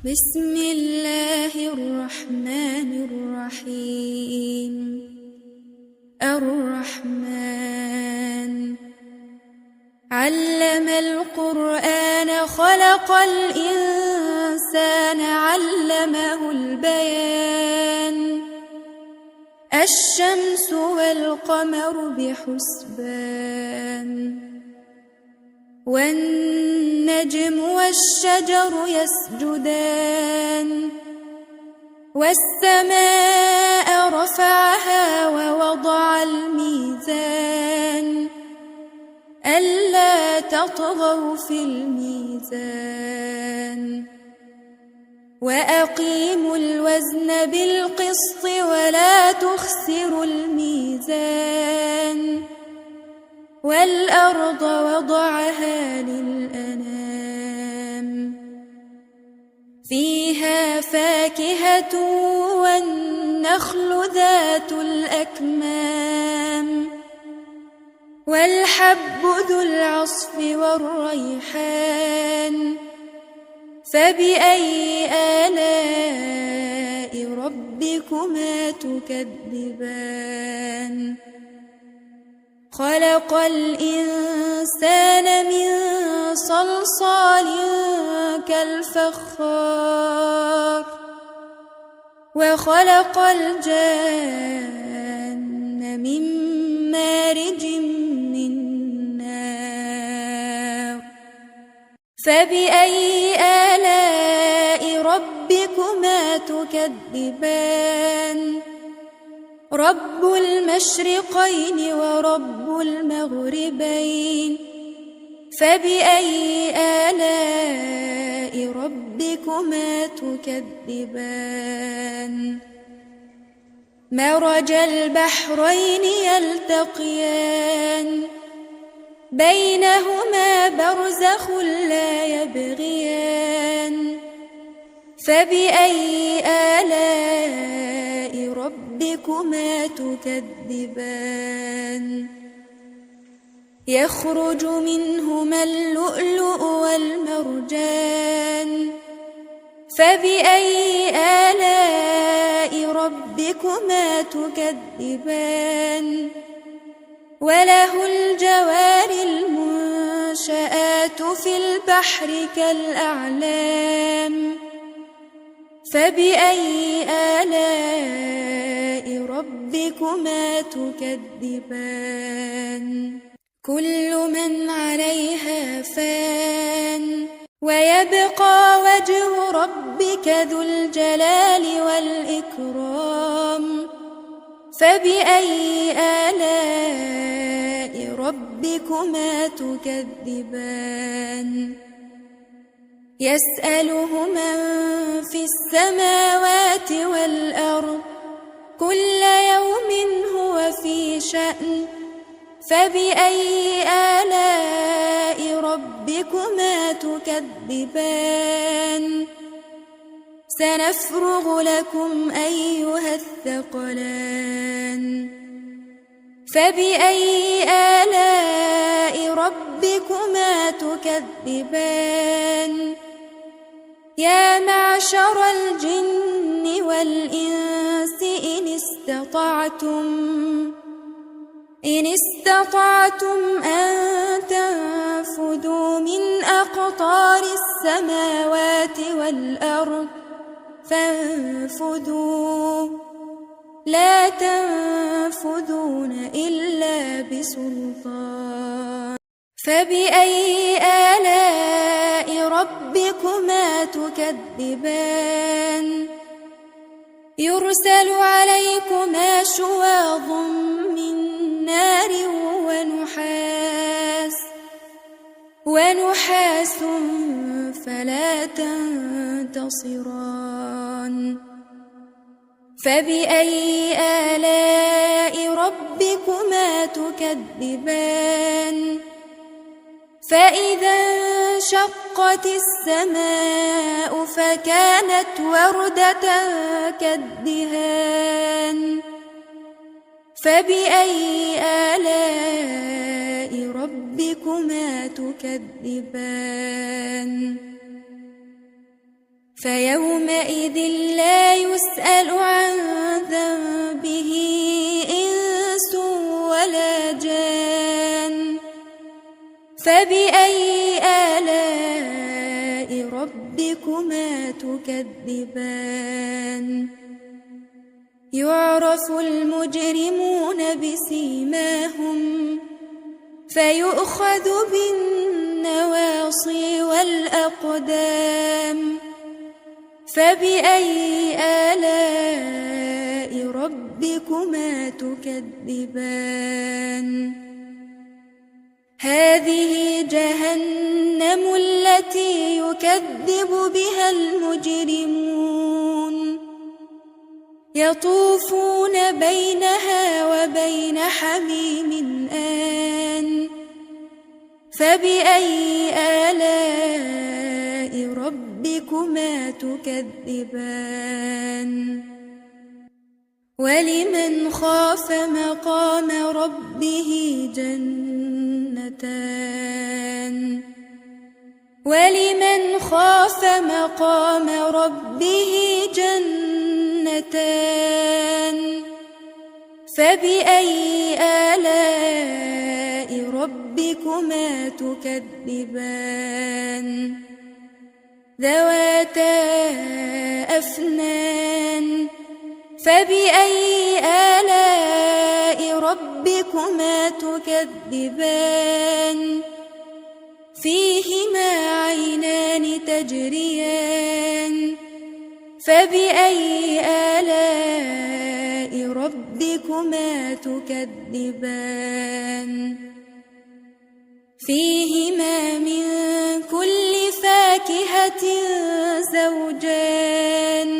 بسم الله الرحمن الرحيم. الرحمن علم القرآن خلق الإنسان علمه البيان. الشمس والقمر بحسبان والنجم والشجر يسجدان والسماء رفعها ووضع الميزان ألا تطغوا في الميزان وأقيموا الوزن بالقسط ولا تخسروا الميزان والأرض وضعها للأنام فيها فاكهة والنخل ذات الأكمام والحب ذو العصف والريحان فبأي آلاء ربكما تكذبان خلق الإنسان من صلصال كالفخار وخلق الجان من مارج من نار فبأي آلاء ربكما تكذبان رب المشرقين ورب المغربين فبأي آلاء ربكما تكذبان مرج البحرين يلتقيان بينهما برزخ لا يبغيان فبأي آلاء ربكما تكذبان يخرج منهما اللؤلؤ والمرجان فبأي آلاء ربكما تكذبان وله الجوار المنشآت في البحر كالأعلام فبأي آلاء ربكما تكذبان كل من عليها فان ويبقى وجه ربك ذو الجلال والإكرام فبأي آلاء ربكما تكذبان يسأله من في السماوات والأرض كل يوم هو في شأن فبأي آلاء ربكما تكذبان سنفرغ لكم أيها الثقلان فبأي آلاء ربكما تكذبان يا معشر الجن والإنس إن استطعتم أن تنفذوا من أقطار السماوات والأرض فانفذوا لا تنفذون إلا بسلطان فبأي آلاء ربكما تكذبان يرسل عليكما شواظ من نار ونحاس فلا تنتصران فبأي آلاء ربكما تكذبان فإذا انشقت السماء فكانت وردة كالدهان فبأي آلاء ربكما ربكما تكذبان فيومئذ لا يسأل عن ذنبه إنس ولا جان. فبأي آلاء ربكما تكذبان؟ يعرف المجرمون بسيماهم فيؤخذ بالنواصي والأقدام. فبأي آلاء ربكما تكذبان؟ هذه جهنم التي يكذب بها المجرمون، يطوفون بينها وبين حميم آن. فبأي آلاء ربكما تكذبان؟ ولمن خاف مقام ربه جنتان. ولمن خاف مقام ربه جنتان. فبأي آلاء ربكما تكذبان؟ ذواتا أفنان. فبأي آلاء ربكما تكذبان؟ فيهما عينان تجريان. فبأي آلاء ربكما تكذبان؟ فيهما من كل فاكهة زوجان.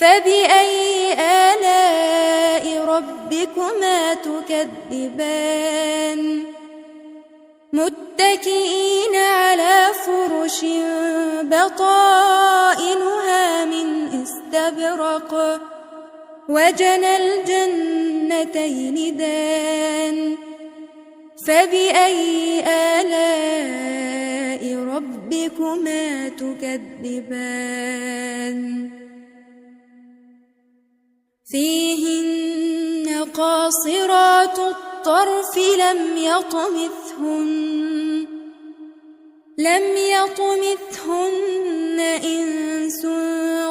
فبأي آلاء ربكما تكذبان؟ متكئين على فرش بطائنها من استبرق وجنى الجنتين دان. فبأي آلاء ربكما تكذبان؟ فيهن قاصرات الطرف لم يطمثهن إنس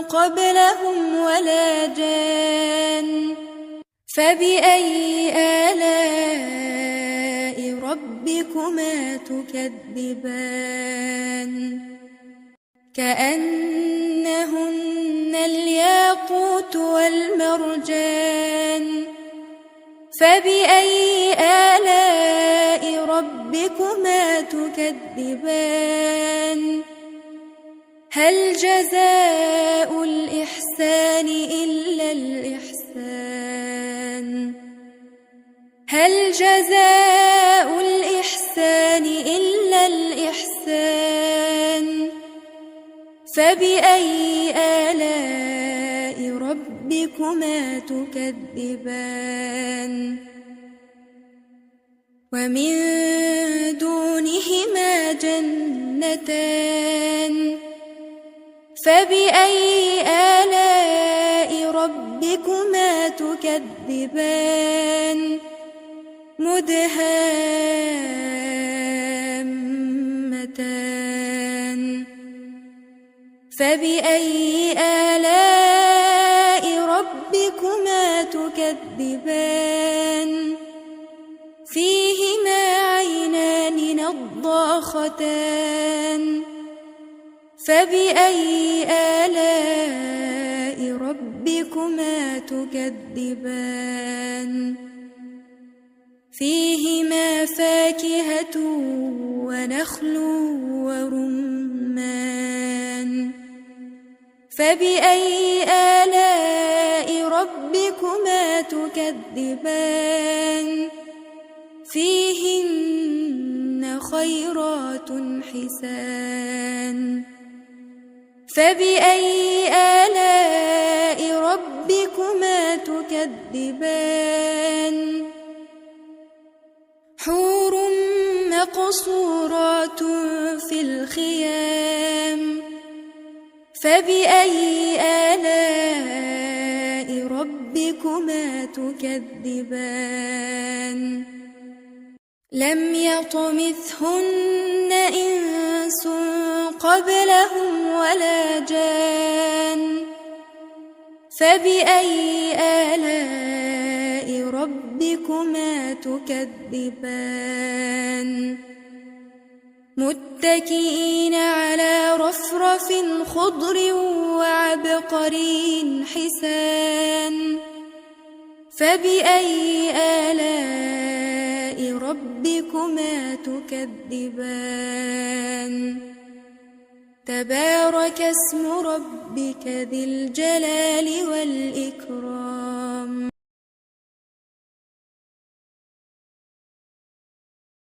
قبلهم ولا جان. فبأي آلاء ربكما تكذبان؟ كأنهن الياقوت والمرجان. فبأي آلاء ربكما تكذبان؟ هل جزاء الإحسان إلا الإحسان؟ هل جزاء الإحسان إلا الإحسان؟ فبأي آلاء ربكما تكذبان؟ ومن دونهما جنتان. فبأي آلاء ربكما تكذبان؟ مدهامتان. فبأي آلاء ربكما تكذبان؟ فيهما عينان نضاختان. فبأي آلاء ربكما تكذبان؟ فيهما فاكهة ونخل ورمان. فبأي آلاء ربكما تكذبان؟ فيهن خيرات حسان. فبأي آلاء ربكما تكذبان؟ حور مقصورات في الخيام. فبأي آلاء ربكما تكذبان لم يطمثهن إنس قبلهم ولا جان فبأي آلاء ربكما تكذبان متكئين على رفرف خضر وعبقري حسان فبأي آلاء ربكما تكذبان تبارك اسم ربك ذي الجلال والإكرام